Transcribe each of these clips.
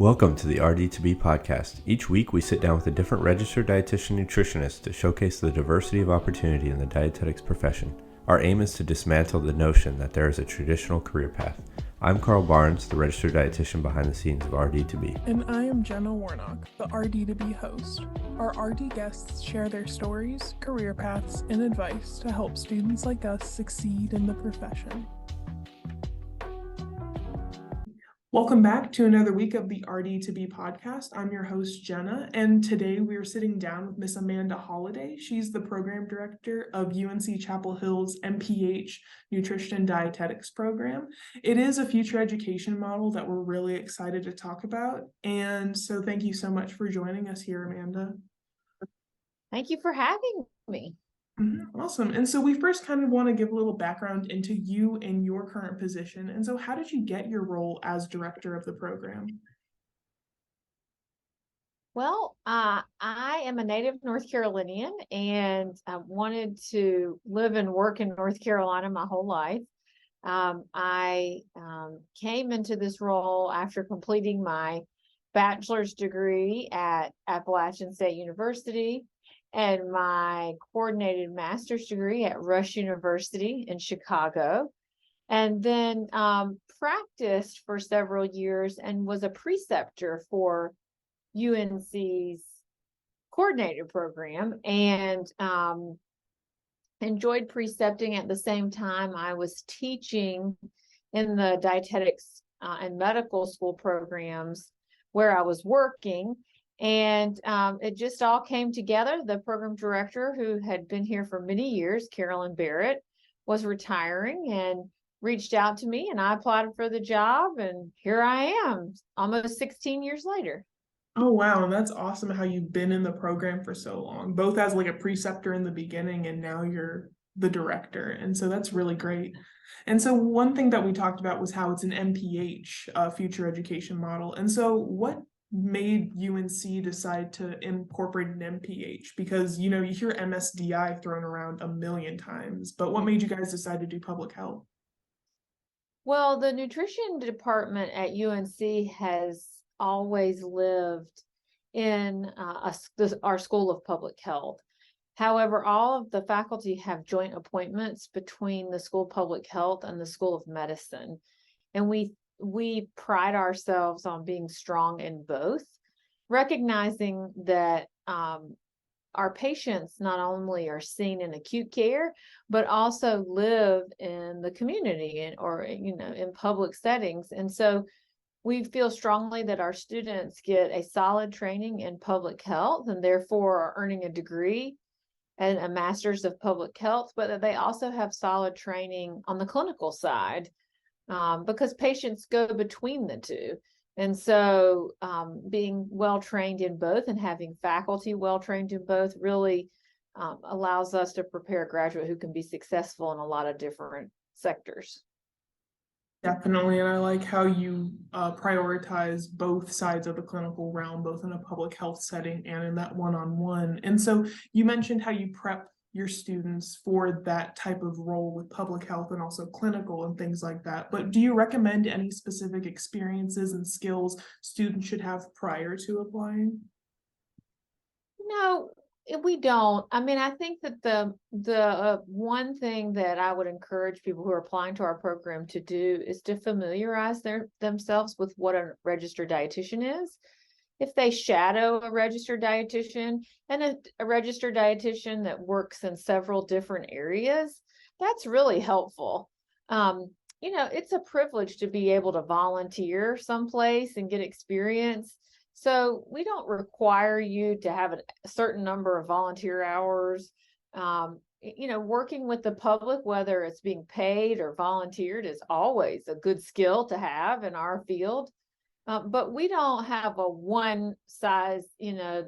Welcome to the RD2BE podcast. Each week we sit down with a different registered dietitian nutritionist to showcase the diversity of opportunity in the dietetics profession. Our aim is to dismantle the notion that there is a traditional career path. I'm Carl Barnes, the registered dietitian behind the scenes of RD2BE. And I am Jenna Warnock, the RD2BE host. Our RD guests share their stories, career paths, and advice to help students like us succeed in the profession. Welcome back to another week of the RD2BE podcast. I'm your host, Jenna, and today we are sitting down with Miss Amanda Holliday. She's the program director of UNC Chapel Hill's MPH Nutrition and Dietetics program. It is a future education model that we're really excited to talk about, and so thank you so much for joining us here, Amanda. Thank you for having me. Awesome. And so we first kind of want to give a little background into you and your current position. And so how did you get your role as director of the program? Well, I am a native North Carolinian, and I wanted to live and work in North Carolina my whole life. I came into this role after completing my bachelor's degree at Appalachian State University and my coordinated master's degree at Rush University in Chicago, and then practiced for several years and was a preceptor for UNC's coordinated program, and enjoyed precepting. At the same time, I was teaching in the dietetics and medical school programs where I was working. And it just all came together. The program director, who had been here for many years, Carolyn Barrett, was retiring and reached out to me, and I applied for the job, and here I am, almost 16 years later. Oh, wow. And that's awesome how you've been in the program for so long, both as like a preceptor in the beginning and now you're the director. And so that's really great. And so one thing that we talked about was how it's an MPH future education model. And so what made UNC decide to incorporate an MPH? Because, you know, you hear MSDI thrown around a million times, but what made you guys decide to do public health? Well, the nutrition department at UNC has always lived in our School of Public Health. However, all of the faculty have joint appointments between the School of Public Health and the School of Medicine. And we pride ourselves on being strong in both, recognizing that our patients not only are seen in acute care, but also live in the community or in public settings. And so we feel strongly that our students get a solid training in public health and therefore are earning a degree and a master's of public health, but that they also have solid training on the clinical side. Because patients go between the two. And so being well-trained in both and having faculty well-trained in both really allows us to prepare a graduate who can be successful in a lot of different sectors. Definitely. And I like how you prioritize both sides of the clinical realm, both in a public health setting and in that one-on-one. And so you mentioned how you prep your students for that type of role with public health and also clinical and things like that. But do you recommend any specific experiences and skills students should have prior to applying? No, we don't. I mean, I think that the one thing that I would encourage people who are applying to our program to do is to familiarize themselves with what a registered dietitian is. If they shadow a registered dietitian and a registered dietitian that works in several different areas, that's really helpful. It's a privilege to be able to volunteer someplace and get experience. So we don't require you to have a certain number of volunteer hours. Working with the public, whether it's being paid or volunteered, is always a good skill to have in our field. But we don't have a one size,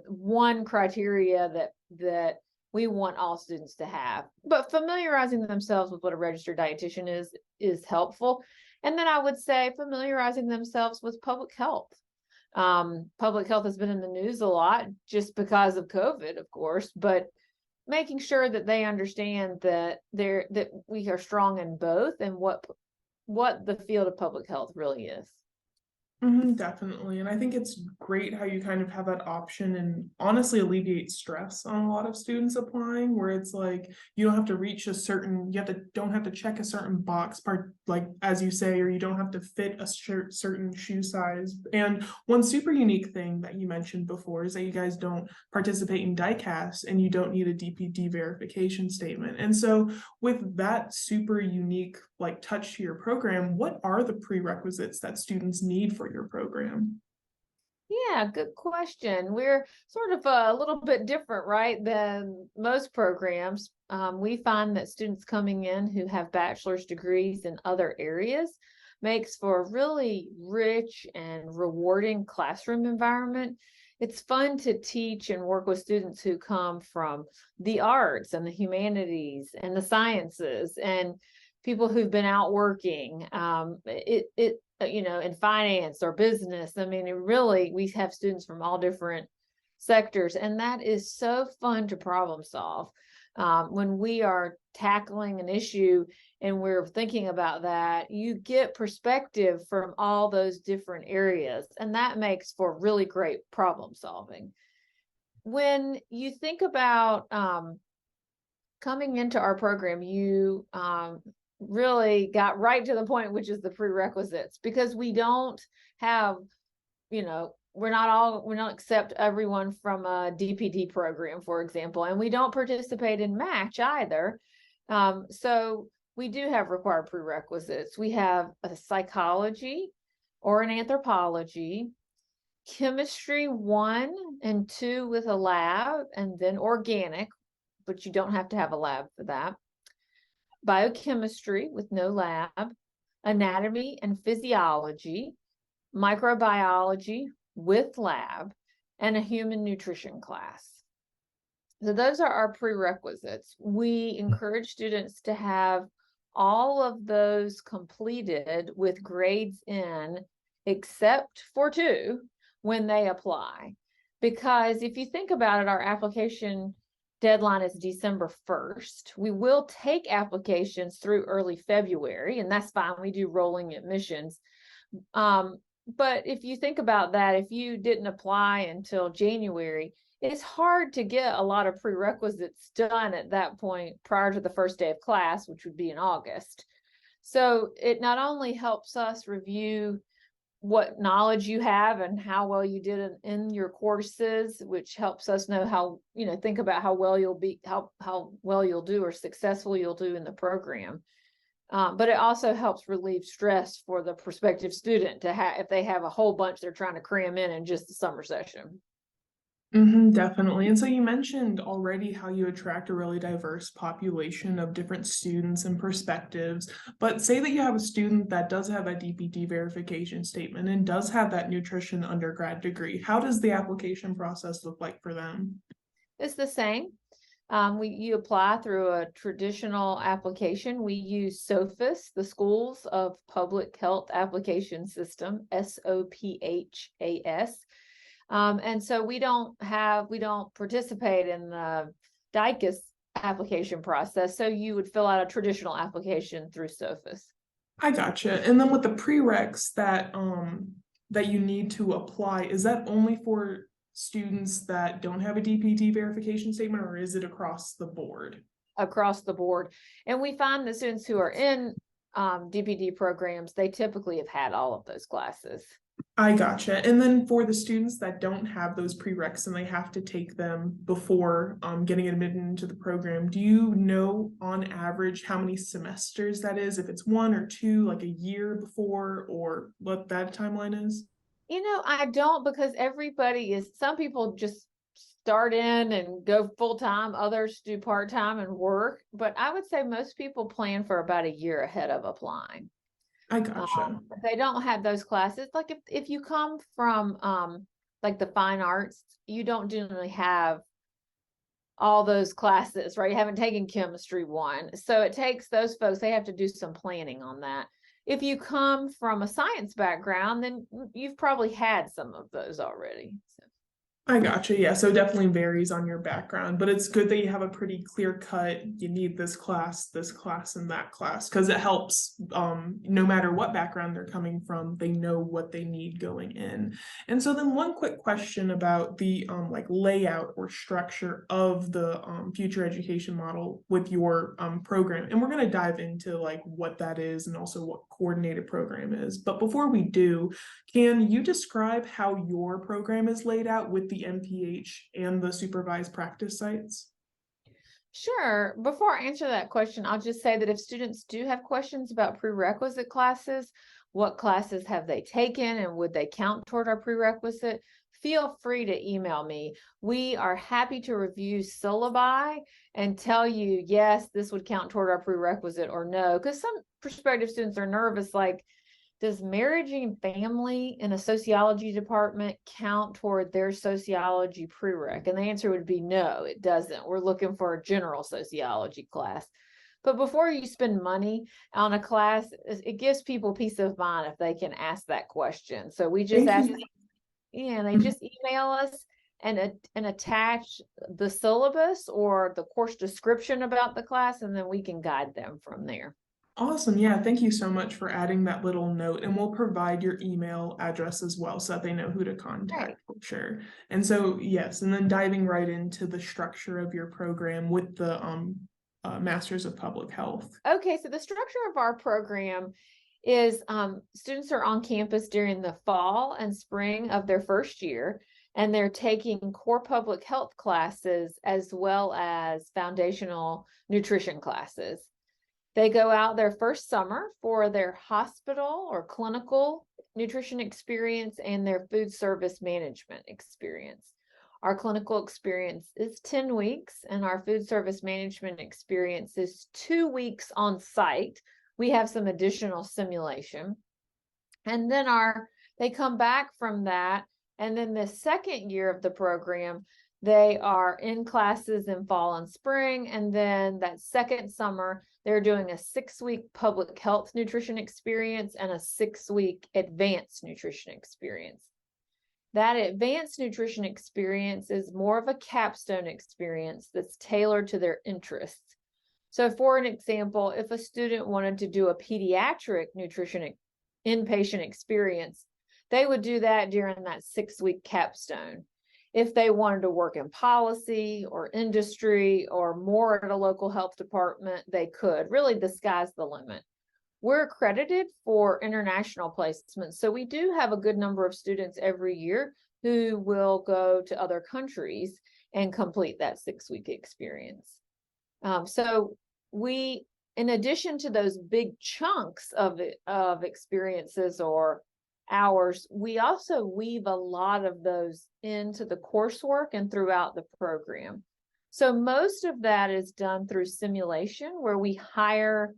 one criteria that we want all students to have. But familiarizing themselves with what a registered dietitian is helpful. And then I would say familiarizing themselves with public health. Public health has been in the news a lot just because of COVID, of course, but making sure that they understand that we are strong in both and what the field of public health really is. Definitely. And I think it's great how you kind of have that option and honestly alleviate stress on a lot of students applying, where it's like you don't have to reach a certain, don't have to check a certain box part, like as you say, or you don't have to fit a certain shoe size. And one super unique thing that you mentioned before is that you guys don't participate in diecast and you don't need a DPD verification statement. And so with that super unique like touch to your program, what are the prerequisites that students need for your program? Yeah, good question. We're sort of a little bit different, right, than most programs. We find that students coming in who have bachelor's degrees in other areas makes for a really rich and rewarding classroom environment. It's fun to teach and work with students who come from the arts and the humanities and the sciences and people who've been out working. In finance or business. I mean, we have students from all different sectors, and that is so fun to problem solve. When we are tackling an issue and we're thinking about that, you get perspective from all those different areas, and that makes for really great problem solving. When you think about coming into our program, you really got right to the point, which is the prerequisites, because we don't have, we don't accept everyone from a DPD program, for example, and we don't participate in match either. So we do have required prerequisites. We have a psychology or an anthropology, chemistry 1 and 2 with a lab, and then organic, but you don't have to have a lab for that. Biochemistry with no lab, anatomy and physiology, microbiology with lab, and a human nutrition class. So those are our prerequisites. We encourage students to have all of those completed with grades in, except for 2, when they apply. Because if you think about it, our application deadline is December 1st. We will take applications through early February, and that's fine. We do rolling admissions. But if you think about that, if you didn't apply until January, it's hard to get a lot of prerequisites done at that point prior to the first day of class, which would be in August. So it not only helps us review what knowledge you have and how well you did in your courses, which helps us know how, think about how well you'll be, how well you'll do or successful you'll do in the program. But it also helps relieve stress for the prospective student to have, if they have a whole bunch they're trying to cram in just the summer session. Definitely. And so you mentioned already how you attract a really diverse population of different students and perspectives, but say that you have a student that does have a DPD verification statement and does have that nutrition undergrad degree. How does the application process look like for them? It's the same. You apply through a traditional application. We use SOPHAS, the Schools of Public Health Application System, SOPHAS. And so we don't participate in the DICAS application process. So you would fill out a traditional application through SOPHAS. I gotcha. And then with the prereqs that you need to apply, is that only for students that don't have a DPD verification statement, or is it across the board? Across the board. And we find the students who are in DPD programs, they typically have had all of those classes. I gotcha. And then for the students that don't have those prereqs and they have to take them before getting admitted into the program, do you know on average how many semesters that is? If it's 1 or 2, like a year before, or what that timeline is? I don't, because some people just start in and go full-time, others do part-time and work, but I would say most people plan for about a year ahead of applying. I gotcha. They don't have those classes. Like if you come from like the fine arts, you don't generally have all those classes, right? You haven't taken chemistry 1. So it takes those folks, they have to do some planning on that. If you come from a science background, then you've probably had some of those already. So. I gotcha. Yeah. So it definitely varies on your background, but it's good that you have a pretty clear cut. You need this class, and that class, because it helps. No matter what background they're coming from, they know what they need going in. And so then one quick question about the like layout or structure of the future education model with your program. And we're gonna dive into like what that is and also what coordinated program is. But before we do, can you describe how your program is laid out with the MPH and the supervised practice sites? Sure. Before I answer that question, I'll just say that if students do have questions about prerequisite classes, what classes have they taken and would they count toward our prerequisite? Feel free to email me. We are happy to review syllabi and tell you, yes, this would count toward our prerequisite or no, because some prospective students are nervous, like, does marriage and family in a sociology department count toward their sociology prereq? And the answer would be no, it doesn't. We're looking for a general sociology class. But before you spend money on a class, it gives people peace of mind if they can ask that question. So we just Thank ask, you. they just email us and attach the syllabus or the course description about the class, and then we can guide them from there. Awesome. Yeah, thank you so much for adding that little note. And we'll provide your email address as well so that they know who to contact Right. for sure. And so, yes, and then diving right into the structure of your program with the Masters of Public Health. Okay, so the structure of our program is students are on campus during the fall and spring of their first year, and they're taking core public health classes as well as foundational nutrition classes. They go out their first summer for their hospital or clinical nutrition experience and their food service management experience. Our clinical experience is 10 weeks, and our food service management experience is 2 weeks on site. We have some additional simulation. And then they come back from that. And then the second year of the program, they are in classes in fall and spring. And then that second summer, they're doing a 6-week public health nutrition experience and a 6-week advanced nutrition experience. That advanced nutrition experience is more of a capstone experience that's tailored to their interests. So for an example, if a student wanted to do a pediatric nutrition inpatient experience, they would do that during that 6-week capstone. If they wanted to work in policy or industry or more at a local health department, they could. Really, the sky's the limit. We're accredited for international placements, so we do have a good number of students every year who will go to other countries and complete that 6-week experience. So we, in addition to those big chunks of experiences or hours, we also weave a lot of those into the coursework and throughout the program. So most of that is done through simulation, where we hire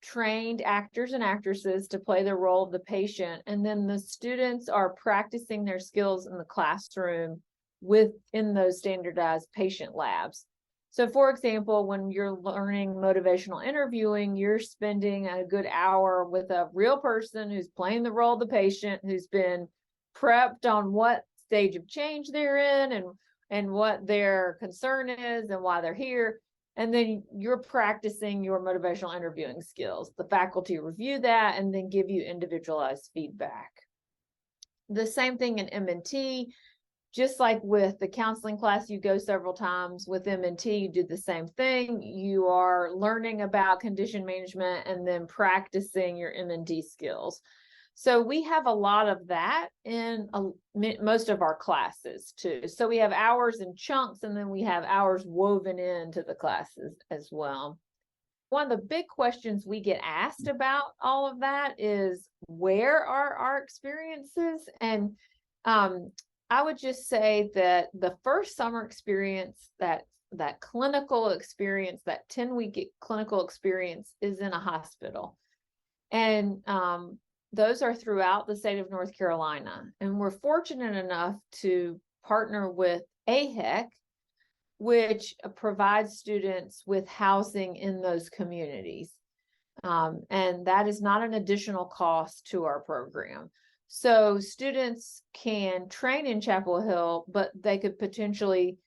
trained actors and actresses to play the role of the patient, and then the students are practicing their skills in the classroom within those standardized patient labs. So for example, when you're learning motivational interviewing, you're spending a good hour with a real person who's playing the role of the patient, who's been prepped on what stage of change they're in and what their concern is and why they're here. And then you're practicing your motivational interviewing skills. The faculty review that and then give you individualized feedback. The same thing in M&T. Just like with the counseling class, you go several times. With M&T, you do the same thing. You are learning about condition management and then practicing your M&D skills. So we have a lot of that in most of our classes too. So we have hours in chunks, and then we have hours woven into the classes as well. One of the big questions we get asked about all of that is, where are our experiences? And I would just say that the first summer experience, that clinical experience, that 10-week clinical experience, is in a hospital. And those are throughout the state of North Carolina. And we're fortunate enough to partner with AHEC, which provides students with housing in those communities. And that is not an additional cost to our program. So students can train in Chapel Hill, but they could potentially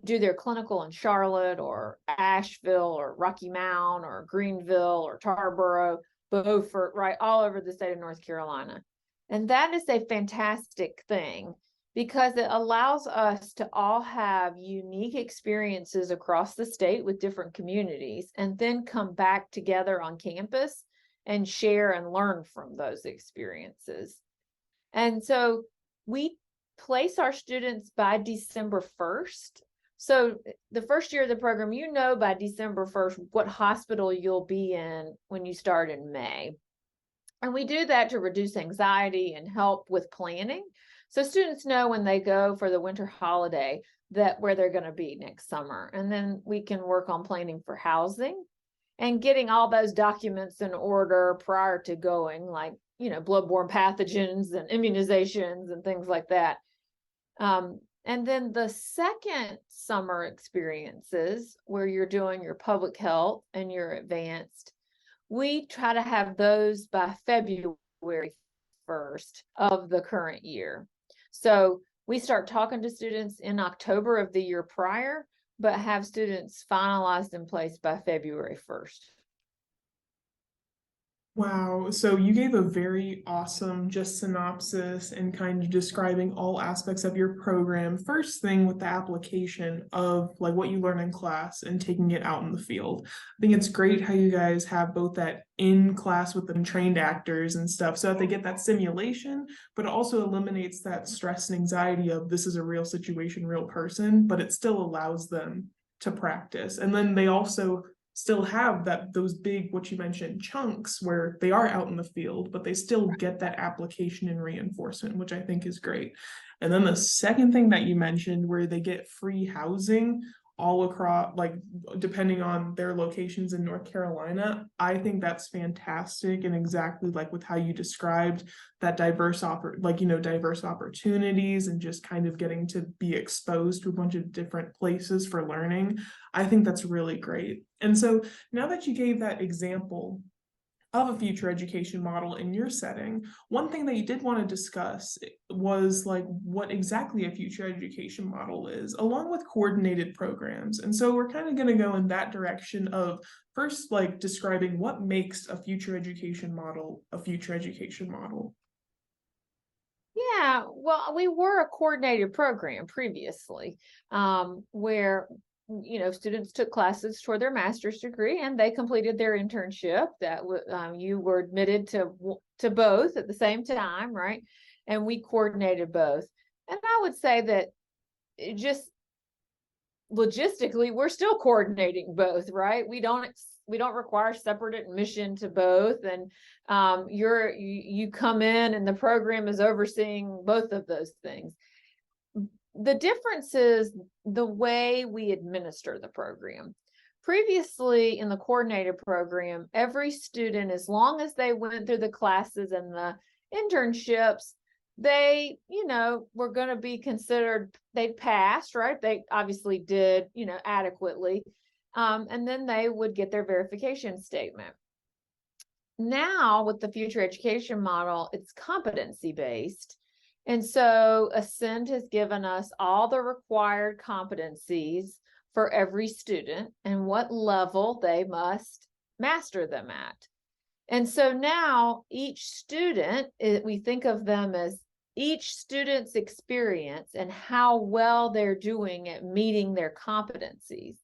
do their clinical in Charlotte or Asheville or Rocky Mount or Greenville or Tarboro, Beaufort, right, all over the state of North Carolina. And that is a fantastic thing because it allows us to all have unique experiences across the state with different communities and then come back together on campus and share and learn from those experiences. And so we place our students by December 1st. So the first year of the program, you know by December 1st what hospital you'll be in when you start in May. And we do that to reduce anxiety and help with planning. So students know when they go for the winter holiday that where they're going to be next summer. And then we can work on planning for housing and getting all those documents in order prior to going, like, bloodborne pathogens and immunizations and things like that. And then the second summer experiences where you're doing your public health and your advanced, we try to have those by February 1st of the current year. So we start talking to students in October of the year prior, but have students finalized in place by February 1st. Wow. So you gave a very awesome just synopsis and kind of describing all aspects of your program. First thing with the application of like what you learn in class and taking it out in the field. I think it's great how you guys have both that in class with the trained actors and stuff so that they get that simulation, but it also eliminates that stress and anxiety of this is a real situation, real person, but it still allows them to practice. And then they also still have those big, what you mentioned, chunks where they are out in the field, but they still get that application and reinforcement, which I think is great. And then the second thing that you mentioned, where they get free housing all across, like depending on their locations in North Carolina, I think that's fantastic. And exactly like with how you described that diverse opportunities and just kind of getting to be exposed to a bunch of different places for learning. I think that's really great. And so now that you gave that example of a future education model in your setting, one thing that you did want to discuss was like what exactly a future education model is, along with coordinated programs. And so we're kind of going to go in that direction of first, like describing what makes a future education model a future education model. Yeah, well, we were a coordinated program previously, where students took classes for their master's degree and they completed their internship. That you were admitted to both at the same time, right? And we coordinated both. And I would say that it just logistically, we're still coordinating both, right? We don't require separate admission to both, and you come in and the program is overseeing both of those things. The difference is the way we administer the program. Previously in the coordinated program, every student, as long as they went through the classes and the internships, they, were going to be considered, they passed, right? They obviously did, adequately. And then they would get their verification statement. Now with the future education model, it's competency based. And so Ascend has given us all the required competencies for every student and what level they must master them at. And so now each student, we think of them as each student's experience and how well they're doing at meeting their competencies.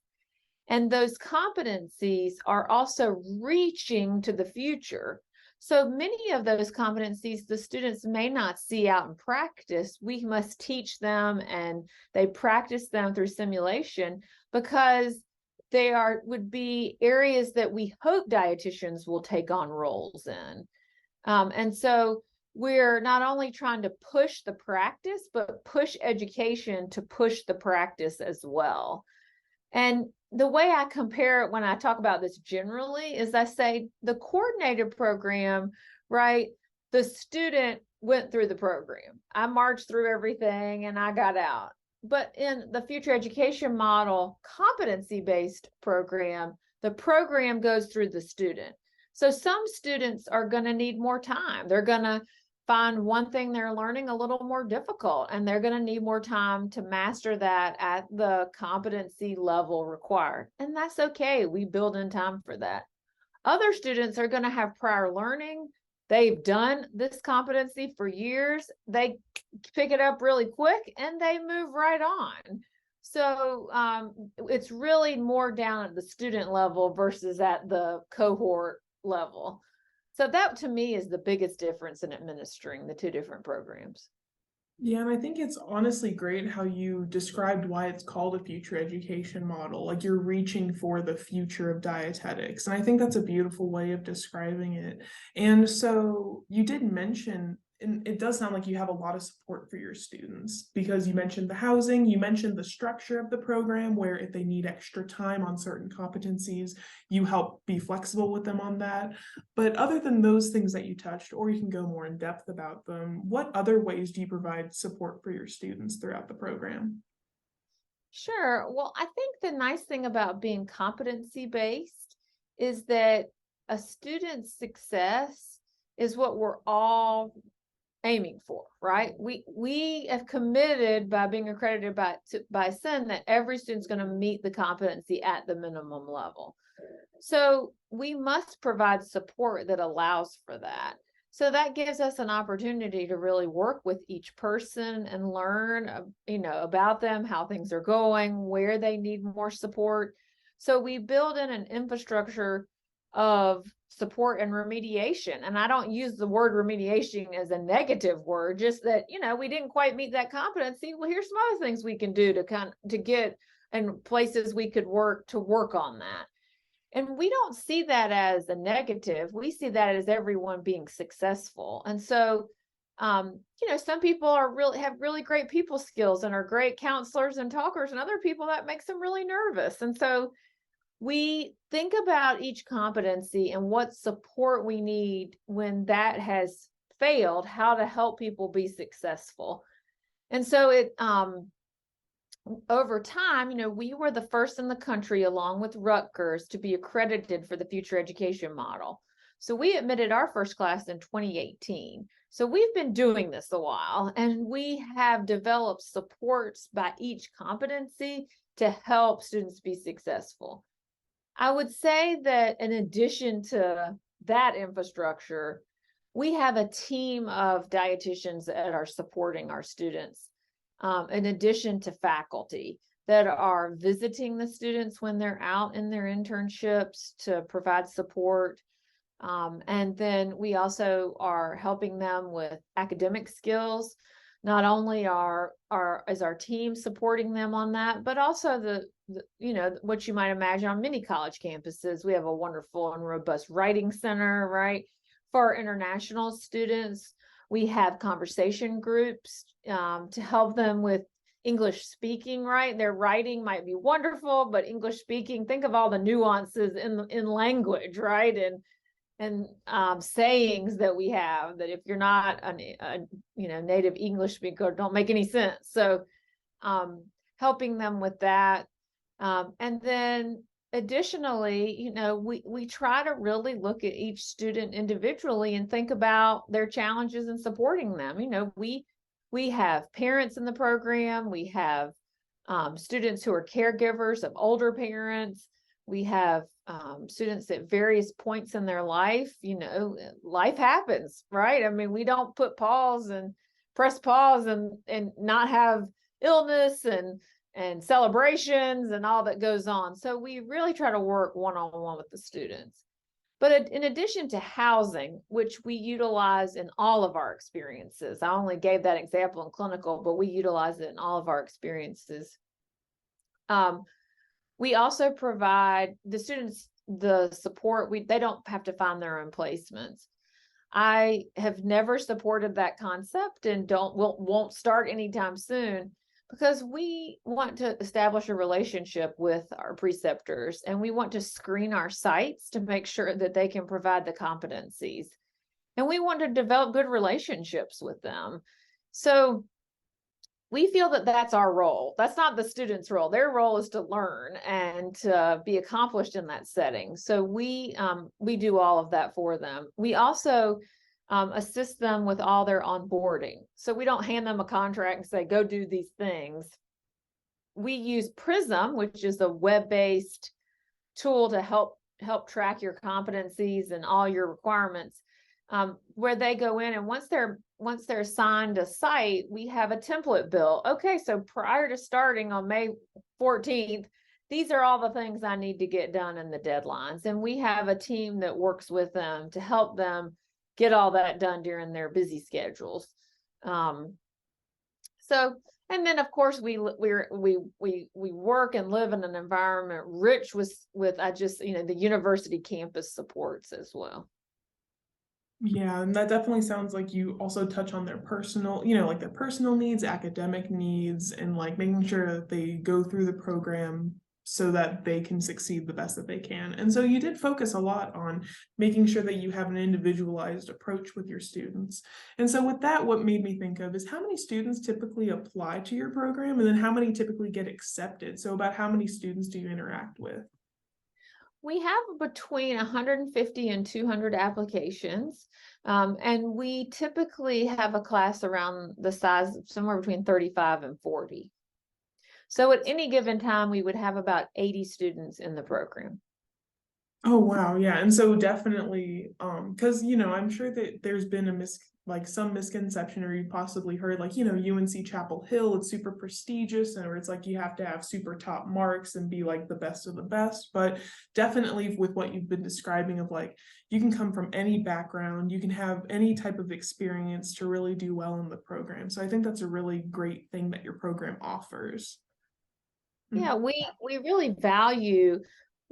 And those competencies are also reaching to the future. So many of those competencies the students may not see out in practice. We must teach them and they practice them through simulation because they would be areas that we hope dietitians will take on roles in. And so we're not only trying to push the practice, but push education to push the practice as well. And the way I compare it when I talk about this generally is I say the coordinated program, right? The student went through the program. I marched through everything and I got out. But in the future education model, competency-based program, the program goes through the student. So some students are going to need more time. They're going to find one thing they're learning a little more difficult, and they're going to need more time to master that at the competency level required. And that's okay. We build in time for that. Other students are going to have prior learning. They've done this competency for years. They pick it up really quick and they move right on. So it's really more down at the student level versus at the cohort level. So that to me is the biggest difference in administering the two different programs. Yeah, and I think it's honestly great how you described why it's called a future education model. Like you're reaching for the future of dietetics. And I think that's a beautiful way of describing it. And so you did mention, and it does sound like you have a lot of support for your students because you mentioned the housing, you mentioned the structure of the program where if they need extra time on certain competencies, you help be flexible with them on that. But other than those things that you touched, or you can go more in depth about them, what other ways do you provide support for your students throughout the program? Sure. Well, I think the nice thing about being competency-based is that a student's success is what we're all aiming for, right? We have committed by being accredited by SEN that every student's going to meet the competency at the minimum level. So we must provide support that allows for that. So that gives us an opportunity to really work with each person and learn, about them, how things are going, where they need more support. So we build in an infrastructure of support and remediation. And I don't use the word remediation as a negative word, just that, we didn't quite meet that competency. Well, here's some other things we can do to get and places we could work on that. And we don't see that as a negative. We see that as everyone being successful. And so, some people have really great people skills and are great counselors and talkers, and other people that makes them really nervous. And so we think about each competency and what support we need when that has failed, how to help people be successful. And so over time, we were the first in the country, along with Rutgers, to be accredited for the future education model. So we admitted our first class in 2018. So we've been doing this a while, and we have developed supports by each competency to help students be successful. I would say that in addition to that infrastructure, we have a team of dietitians that are supporting our students, in addition to faculty that are visiting the students when they're out in their internships to provide support. And then we also are helping them with academic skills. Not only is our team supporting them on that, but also what you might imagine on many college campuses. We have a wonderful and robust writing center, right? For our international students, we have conversation groups to help them with English speaking, right? Their writing might be wonderful, but English speaking, think of all the nuances in language, right? And sayings that we have that if you're not a native English speaker, don't make any sense. So helping them with that. And then additionally, we try to really look at each student individually and think about their challenges and supporting them. We have parents in the program. We have students who are caregivers of older parents. We have students at various points in their life. Life happens, right? I mean, we don't press pause and not have illness and celebrations and all that goes on. So we really try to work one-on-one with the students. But in addition to housing, which we utilize in all of our experiences, I only gave that example in clinical, but we utilize it in all of our experiences. We also provide the students the support. They don't have to find their own placements. I have never supported that concept and won't start anytime soon, because we want to establish a relationship with our preceptors, and we want to screen our sites to make sure that they can provide the competencies, and we want to develop good relationships with them. So we feel that that's our role. That's not the students' role. Their role is to learn and to be accomplished in that setting. So we do all of that for them. We also assist them with all their onboarding. So we don't hand them a contract and say, go do these things. We use Prism, which is a web-based tool to help track your competencies and all your requirements, where they go in, and once they're assigned a site, we have a template built. Okay, so prior to starting on May 14th, these are all the things I need to get done in the deadlines. And we have a team that works with them to help them get all that done during their busy schedules. And then of course we work and live in an environment rich with the university campus supports as well. Yeah, and that definitely sounds like you also touch on their personal, like their personal needs, academic needs, and like making sure that they go through the program so that they can succeed the best that they can. And so you did focus a lot on making sure that you have an individualized approach with your students. And so with that, what made me think of is how many students typically apply to your program, and then how many typically get accepted? So about how many students do you interact with? We have between 150 and 200 applications, and we typically have a class around the size of somewhere between 35 and 40. So at any given time, we would have about 80 students in the program. Oh, wow. Yeah. And so definitely, because, I'm sure that there's been some misconception, or you possibly heard like, UNC Chapel Hill, it's super prestigious, and or it's like you have to have super top marks and be like the best of the best. But definitely with what you've been describing of like, you can come from any background, you can have any type of experience to really do well in the program. So I think that's a really great thing that your program offers. Yeah, we really value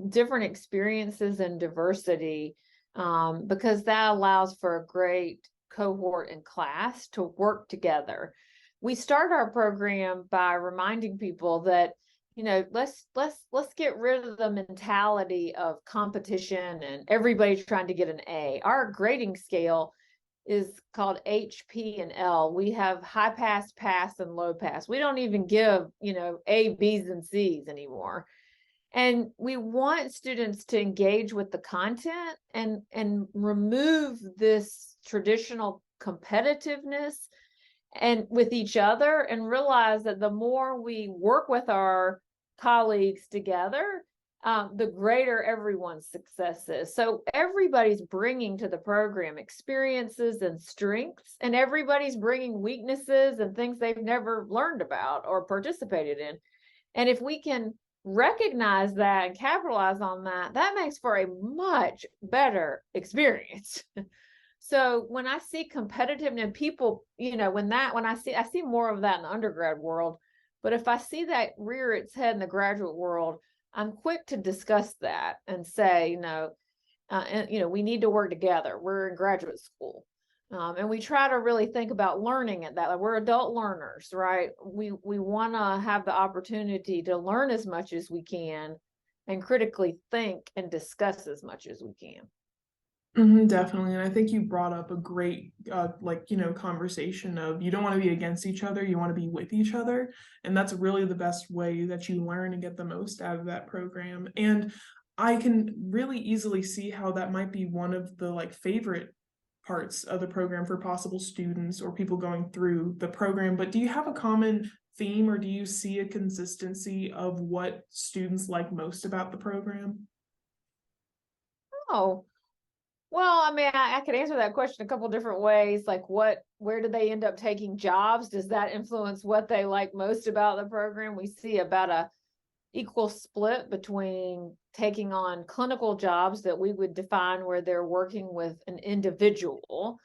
different experiences and diversity, because that allows for a great cohort and class to work together. We start our program by reminding people that, let's get rid of the mentality of competition and everybody trying to get an A. Our grading scale is called HP and L. We have high pass, pass, and low pass. We don't even give, A, B's, and C's anymore. And we want students to engage with the content and remove this traditional competitiveness and with each other, and realize that the more we work with our colleagues together, the greater everyone's success is. So everybody's bringing to the program experiences and strengths, and everybody's bringing weaknesses and things they've never learned about or participated in. And if we can recognize that and capitalize on that, that makes for a much better experience. So when I see competitiveness, people, I see more of that in the undergrad world, but if I see that rear its head in the graduate world, I'm quick to discuss that and say, we need to work together. We're in graduate school. And we try to really think about learning at that. Like, we're adult learners, right? We want to have the opportunity to learn as much as we can and critically think and discuss as much as we can. Definitely. And I think you brought up a great, conversation of, you don't want to be against each other, you want to be with each other. And that's really the best way that you learn and get the most out of that program. And I can really easily see how that might be one of the favorite parts of the program for possible students or people going through the program. But do you have a common theme, or do you see a consistency of what students like most about the program? Oh, well, I mean, I could answer that question a couple different ways. Like, where do they end up taking jobs? Does that influence what they like most about the program? We see about a equal split between taking on clinical jobs that we would define where they're working with an individual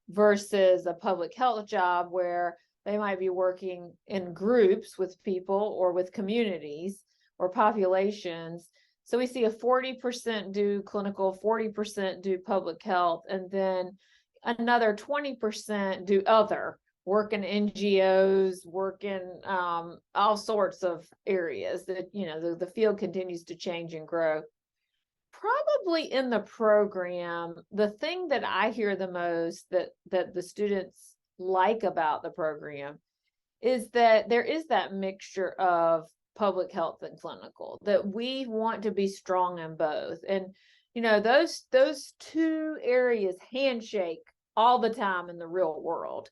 versus a public health job where they might be working in groups with people or with communities or populations. So we see a 40% do clinical, 40% do public health, and then another 20% do other, work in NGOs, work in all sorts of areas that, the field continues to change and grow. Probably in the program, the thing that I hear the most that the students like about the program is that there is that mixture of public health and clinical, that we want to be strong in both. And, those two areas handshake all the time in the real world.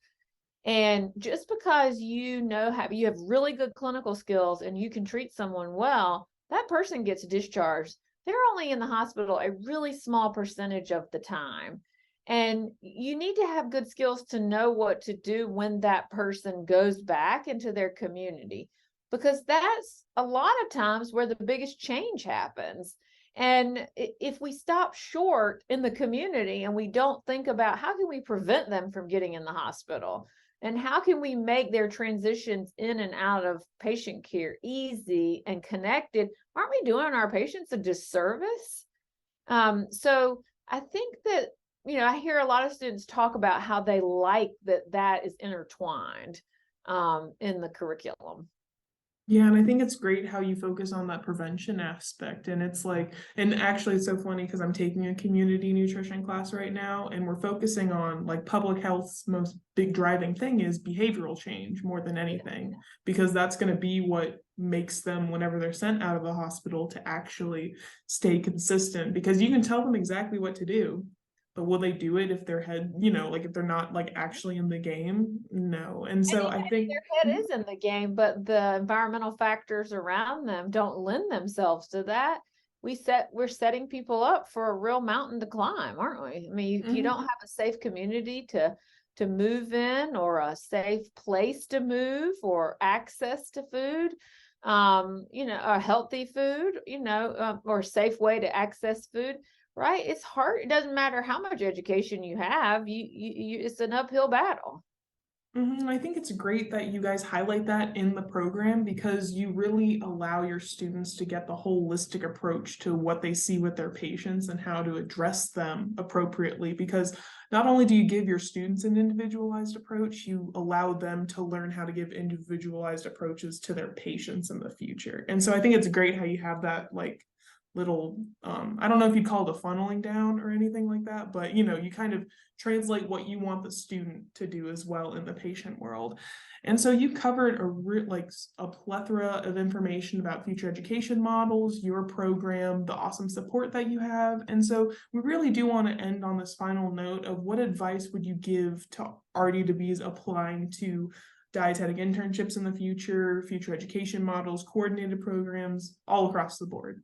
And just because you have really good clinical skills and you can treat someone well, that person gets discharged. They're only in the hospital a really small percentage of the time. And you need to have good skills to know what to do when that person goes back into their community, because that's a lot of times where the biggest change happens. And if we stop short in the community and we don't think about how can we prevent them from getting in the hospital, and how can we make their transitions in and out of patient care easy and connected, aren't we doing our patients a disservice? So I think that, I hear a lot of students talk about how they like that is intertwined in the curriculum. Yeah, and I think it's great how you focus on that prevention aspect. And it's like, and actually it's so funny because I'm taking a community nutrition class right now, and we're focusing on like public health's most big driving thing is behavioral change more than anything, because that's going to be what makes them, whenever they're sent out of the hospital, to actually stay consistent, because you can tell them exactly what to do. But will they do it if their head, like if they're not like actually in the game? No. And so I think their head is in the game, but the environmental factors around them don't lend themselves to that. We're setting people up for a real mountain to climb, aren't we? I mean, if you don't have a safe community to move in, or a safe place to move, or access to food, a healthy food, or a safe way to access food. Right. It's hard. It doesn't matter how much education you have, it's an uphill battle. I think it's great that you guys highlight that in the program, because you really allow your students to get the holistic approach to what they see with their patients and how to address them appropriately. Because not only do you give your students an individualized approach, you allow them to learn how to give individualized approaches to their patients in the future. And so I think it's great how you have that like little I don't know if you'd call it a funneling down or anything like that, but you kind of translate what you want the student to do as well in the patient world. And so you covered a plethora of information about future education models, your program, the awesome support that you have. And so we really do want to end on this final note of what advice would you give to RD2Bs applying to dietetic internships in the future education models, coordinated programs, all across the board?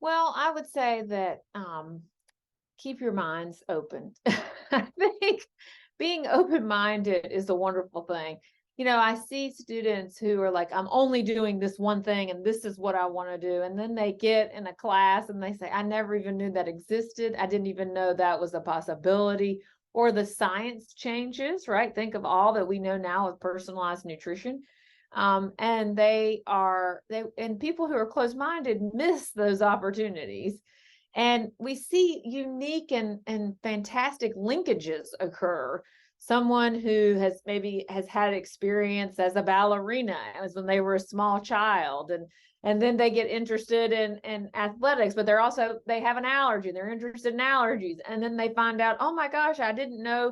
Well, I would say that keep your minds open. I think being open-minded is a wonderful thing. I see students who are like, I'm only doing this one thing and this is what I want to do. And then they get in a class and they say, I never even knew that existed. I didn't even know that was a possibility. Or the science changes, right? Think of all that we know now with personalized nutrition. And and people who are closed-minded miss those opportunities. And we see unique and fantastic linkages occur. Someone who has had experience as a ballerina as when they were a small child, and then they get interested in athletics, but they have an allergy. They're interested in allergies. And then they find out, oh my gosh, I didn't know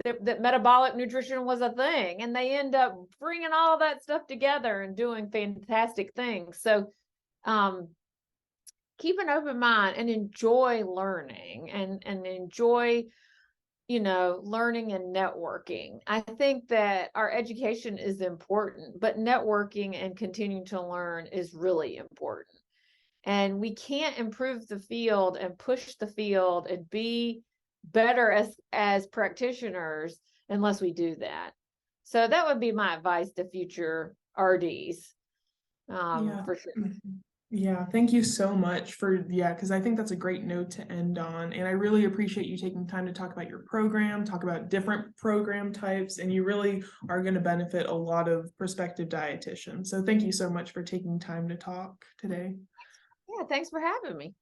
that metabolic nutrition was a thing. And they end up bringing all that stuff together and doing fantastic things. So keep an open mind and enjoy learning and enjoy learning and networking. I think that our education is important, but networking and continuing to learn is really important. And we can't improve the field and push the field and be better as practitioners unless we do that. So that would be my advice to future RDs, for sure. Yeah, thank you so much because I think that's a great note to end on. And I really appreciate you taking time to talk about your program, talk about different program types, and you really are going to benefit a lot of prospective dietitians. So thank you so much for taking time to talk today. Yeah, thanks for having me.